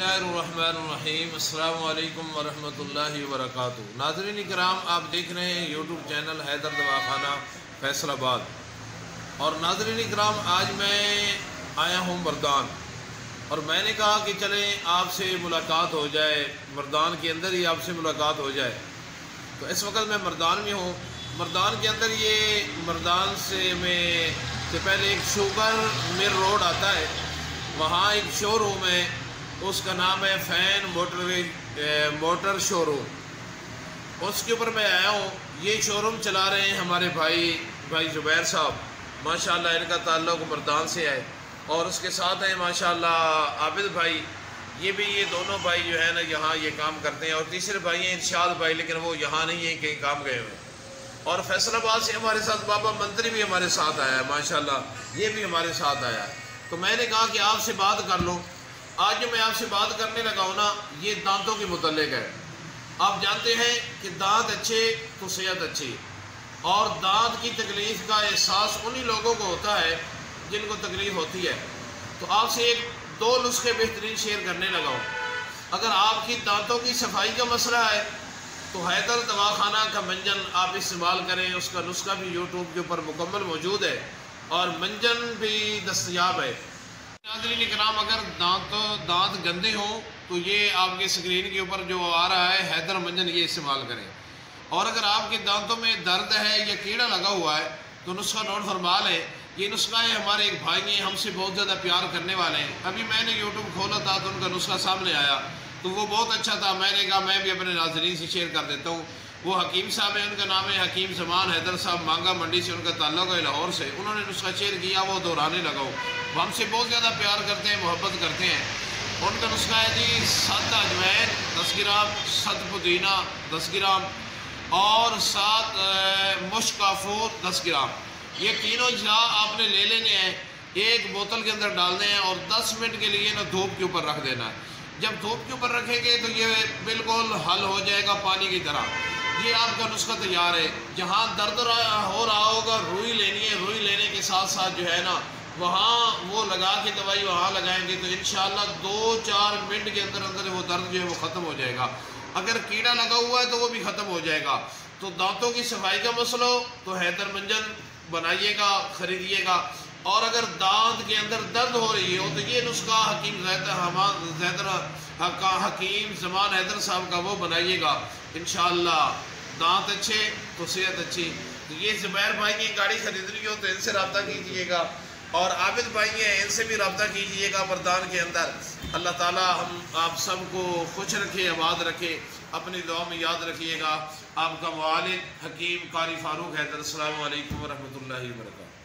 बिस्मिल्लाहिर्रहमानिर्रहीम। अस्सलामु अलैकुम वरहमतुल्लाहि वबरकातुहू। नाज़रीन इकराम, आप देख रहे हैं यूट्यूब चैनल हैदर दवाखाना फैसलाबाद। और नाज़रीन इकराम, आज मैं आया हूँ मर्दान, और मैंने कहा कि चलें आपसे मुलाकात हो जाए, मर्दान के अंदर ही आपसे मुलाकात हो जाए। तो इस वक्त मैं मर्दान में हूँ। मर्दान के अंदर ये मर्दान से पहले एक शुगर मिल रोड आता है, वहाँ एक शोरूम है, उसका नाम है फैन मोटर शोरूम। उसके ऊपर मैं आया हूँ। ये शोरूम चला रहे हैं हमारे भाई ज़ुबैर साहब, माशाल्लाह इनका ताल्लुक़ मर्दान से है। और उसके साथ हैं माशाल्लाह आबिद भाई, ये दोनों भाई जो है ना यहाँ ये काम करते हैं। और तीसरे भाई हैं इरशाद भाई, लेकिन वो यहाँ नहीं है, कहीं काम गए हुए। और फैसलाबाद से हमारे साथ बाबा मंत्री भी हमारे साथ आया है, माशाल्लाह ये भी हमारे साथ आया है। तो मैंने कहा कि आपसे बात कर लो। आज जो मैं आपसे बात करने लगा हूँ ना, ये दांतों के मुतल्लिक है। आप जानते हैं कि दांत अच्छे तो सेहत अच्छी, और दांत की तकलीफ़ का एहसास उन्हीं लोगों को होता है जिनको तकलीफ़ होती है। तो आपसे एक दो नुस्खे बेहतरीन शेयर करने लगा हूँ। अगर आपकी दांतों की सफाई का मसला है तो हैदर दवाखाना का मंजन आप इस्तेमाल करें। उसका नुस्खा भी यूट्यूब के ऊपर मुकम्मल मौजूद है और मंजन भी दस्तयाब है। नाज़रीन इकराम, अगर दांत गंदे हों तो ये आपके स्क्रीन के ऊपर जो आ रहा है हैदर मंजन, ये इस्तेमाल करें। और अगर आपके दांतों में दर्द है या कीड़ा लगा हुआ है तो नुस्खा नोट फरमा लें। ये नुस्खा है, हमारे एक भाई हैं, हमसे बहुत ज़्यादा प्यार करने वाले हैं। अभी मैंने यूट्यूब खोला था तो उनका नुस्खा सामने आया तो वो बहुत अच्छा था। मैंने कहा मैं भी अपने नाज़रीन से शेयर कर देता हूँ। वो हकीम साहब है, उनका नाम है हकीम ज़मान हैदर साहब, मांगा मंडी से उनका ताल्लुक़ है, लाहौर से। उन्होंने नुस्खा शेयर किया, वो दोहराने लगा। वो हमसे बहुत ज़्यादा प्यार करते हैं, मोहब्बत करते हैं। उनका नुस्खा है जी 7 अजवैन 10 ग्राम, 7 पुदीना 10 ग्राम और 7 मुश्काफूर 10 ग्राम। ये तीनों अज्जा आपने ले लेने हैं, एक बोतल के अंदर डालने हैं और 10 मिनट के लिए ना धूप के ऊपर रख देना है। जब धूप के ऊपर रखेंगे तो ये बिल्कुल हल हो जाएगा पानी की तरह। ये आपका नुस्खा तैयार है। जहाँ दर्द हो रहा होगा रुई लेनी है, रुई लेने के साथ साथ जो है ना वहाँ वो लगा के दवाई वहाँ लगाएंगे तो इंशाअल्लाह 2-4 मिनट के अंदर अंदर वो दर्द जो है वो ख़त्म हो जाएगा। अगर कीड़ा लगा हुआ है तो वो भी ख़त्म हो जाएगा। तो दांतों की सफाई का मसला हो तो हैदर मंजन बनाइएगा, ख़रीदिएगा। और अगर दांत के अंदर दर्द हो रही हो तो ये नुस्खा हकीम ज़मान हैदर साहब का वो बनाइएगा। इंशाअल्लाह दांत अच्छे तो सेहत अच्छी। तो ये ज़ुबैर भाई की गाड़ी ख़रीदनी हो तो इनसे रब्ता कीजिएगा, और आबिद भाई हैं, इनसे भी रब्ता कीजिएगा मर्दान के अंदर। अल्लाह ताला हम आप सबको खुश रखे, आबाद रखे, अपनी दुआ में याद रखिएगा। आपका वालिद हकीम कारी फारूक हैदर। अस्सलामु अलैकुम वरहमतुल्लाहि वबरकातुहू।